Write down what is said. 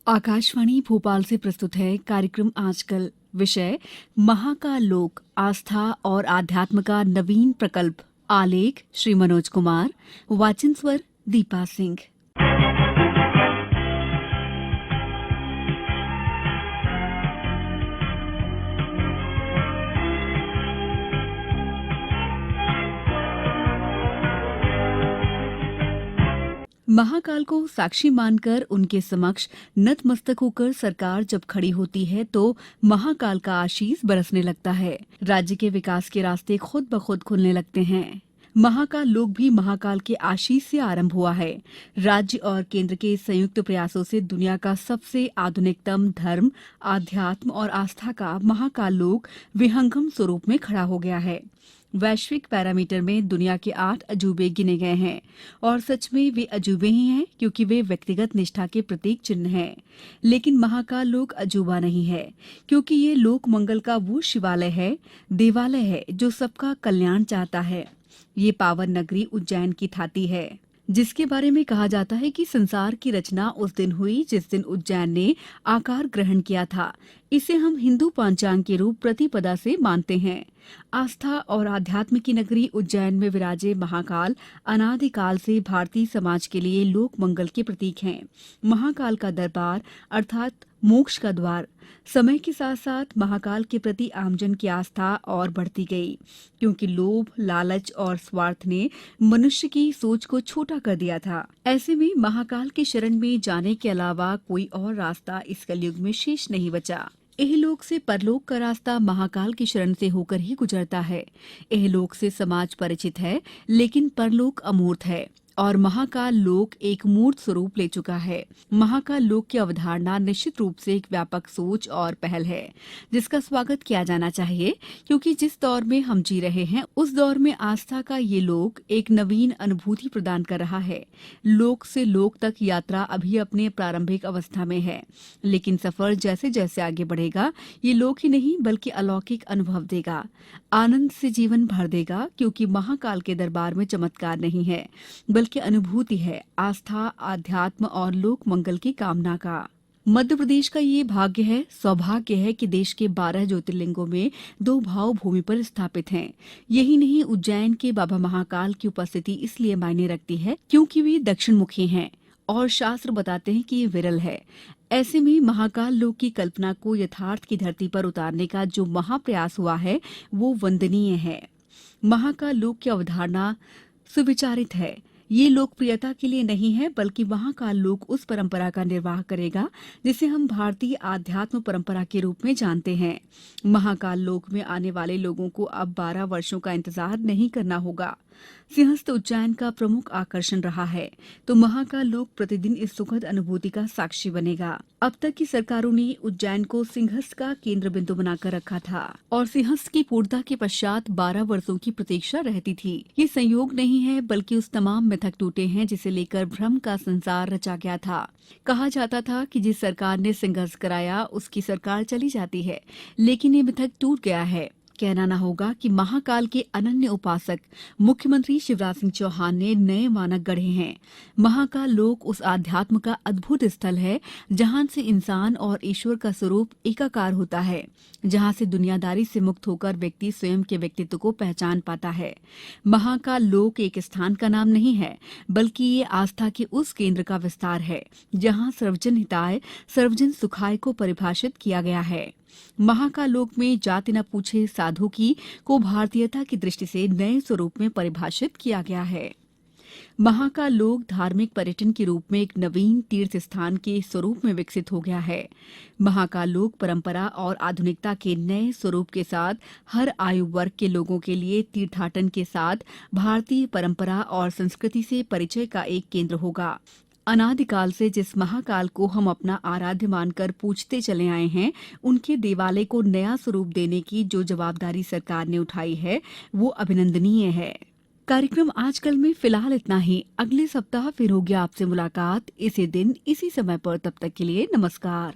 आकाशवाणी भोपाल से प्रस्तुत है कार्यक्रम आजकल। विषय महाकाल लोक आस्था और आध्यात्म का नवीन प्रकल्प। आलेख श्री मनोज कुमार। वाचन स्वर दीपा सिंह। महाकाल को साक्षी मानकर उनके समक्ष नतमस्तक होकर सरकार जब खड़ी होती है तो महाकाल का आशीष बरसने लगता है। राज्य के विकास के रास्ते खुद ब खुद खुलने लगते हैं। महाकाल लोक भी महाकाल के आशीष से आरंभ हुआ है। राज्य और केंद्र के संयुक्त प्रयासों से दुनिया का सबसे आधुनिकतम धर्म, आध्यात्म और आस्था का महाकाल लोक विहंगम स्वरूप में खड़ा हो गया है। वैश्विक पैरामीटर में दुनिया के 8 अजूबे गिने गए हैं और सच में वे अजूबे ही हैं क्योंकि वे व्यक्तिगत निष्ठा के प्रतीक चिन्ह हैं। लेकिन महाकाल लोक अजूबा नहीं है क्योंकि ये लोक मंगल का वो शिवालय है, देवालय है जो सबका कल्याण चाहता है। ये पावन नगरी उज्जैन की थाती है जिसके बारे में कहा जाता है कि संसार की रचना उस दिन हुई जिस दिन उज्जैन ने आकार ग्रहण किया था। इसे हम हिंदू पंचांग के रूप प्रतिपदा से मानते हैं। आस्था और आध्यात्म की नगरी उज्जैन में विराजे महाकाल अनादिकाल से भारतीय समाज के लिए लोक मंगल के प्रतीक हैं। महाकाल का दरबार अर्थात मोक्ष का द्वार। समय के साथ साथ महाकाल के प्रति आमजन की आस्था और बढ़ती गई क्योंकि लोभ, लालच और स्वार्थ ने मनुष्य की सोच को छोटा कर दिया था। ऐसे में महाकाल के शरण में जाने के अलावा कोई और रास्ता इस कलयुग में शेष नहीं बचा। इहलोक से परलोक का रास्ता महाकाल की शरण से होकर ही गुजरता है। इहलोक से समाज परिचित है लेकिन परलोक अमूर्त है और महाकाल लोक एक मूर्त स्वरूप ले चुका है। महाकाल लोक की अवधारणा निश्चित रूप से एक व्यापक सोच और पहल है जिसका स्वागत किया जाना चाहिए क्योंकि जिस दौर में हम जी रहे हैं उस दौर में आस्था का ये लोक एक नवीन अनुभूति प्रदान कर रहा है। लोक से लोक तक यात्रा अभी अपने प्रारंभिक अवस्था में है लेकिन सफर जैसे जैसे आगे बढ़ेगा ये लोक ही नहीं बल्कि अलौकिक अनुभव देगा, आनंद से जीवन भर देगा क्योंकि महाकाल के दरबार में चमत्कार नहीं है बल्कि अनुभूति है आस्था, आध्यात्म और लोक मंगल की कामना का। मध्य प्रदेश का ये भाग्य है, सौभाग्य है कि देश के 12 ज्योतिर्लिंगों में 2 भाव भूमि पर स्थापित हैं। यही नहीं, उज्जैन के बाबा महाकाल की उपस्थिति इसलिए मायने रखती है क्योंकि वे दक्षिण मुखी हैं और शास्त्र बताते हैं कि ये विरल है। ऐसे में महाकाल लोक की कल्पना को यथार्थ की धरती पर उतारने का जो महाप्रयास हुआ है वो वंदनीय है। महाकाल लोक की अवधारणा सुविचारित है। ये लोकप्रियता के लिए नहीं है बल्कि महाकाल लोक उस परंपरा का निर्वाह करेगा जिसे हम भारतीय आध्यात्म परंपरा के रूप में जानते हैं। महाकाल लोक में आने वाले लोगों को अब 12 वर्षों का इंतजार नहीं करना होगा। सिंहस्थ उज्जैन का प्रमुख आकर्षण रहा है तो महाकाल लोक प्रतिदिन इस सुखद अनुभूति का साक्षी बनेगा। अब तक की सरकारों ने उज्जैन को सिंहस्थ का केंद्र बिंदु बनाकर रखा था और सिंहस्थ की पूर्णता के पश्चात 12 वर्षों की प्रतीक्षा रहती थी। ये संयोग नहीं है बल्कि उस तमाम मिथक टूटे हैं जिसे लेकर भ्रम का संसार रचा गया था। कहा जाता था कि जिस सरकार ने सिंहस्थ कराया उसकी सरकार चली जाती है, लेकिन ये मिथक टूट गया है। कहना न होगा कि महाकाल के अनन्य उपासक मुख्यमंत्री शिवराज सिंह चौहान ने नए मानक गढ़े हैं। महाकाल लोक उस आध्यात्म का अद्भुत स्थल है जहां से इंसान और ईश्वर का स्वरूप एकाकार होता है, जहां से दुनियादारी से मुक्त होकर व्यक्ति स्वयं के व्यक्तित्व को पहचान पाता है। महाकाल लोक एक स्थान का नाम नहीं है बल्कि ये आस्था के उस केंद्र का विस्तार है जहां सर्वजन हिताय सर्वजन सुखाय को परिभाषित किया गया है। महाकाल लोक में जाति न पूछे साधु की को भारतीयता की दृष्टि से नए स्वरूप में परिभाषित किया गया है। महाकाल लोक धार्मिक पर्यटन के रूप में एक नवीन तीर्थ स्थान के स्वरूप में विकसित हो गया है। महाकाल लोक परंपरा और आधुनिकता के नए स्वरूप के साथ हर आयु वर्ग के लोगों के लिए तीर्थाटन के साथ भारतीय परंपरा और संस्कृति से परिचय का एक केंद्र होगा। अनादिकाल से जिस महाकाल को हम अपना आराध्य मानकर पूजते चले आए हैं उनके देवालय को नया स्वरूप देने की जो जवाबदारी सरकार ने उठाई है वो अभिनंदनीय है। कार्यक्रम आजकल में फिलहाल इतना ही। अगले सप्ताह फिर होगी आपसे मुलाकात इसी दिन इसी समय पर। तब तक के लिए नमस्कार।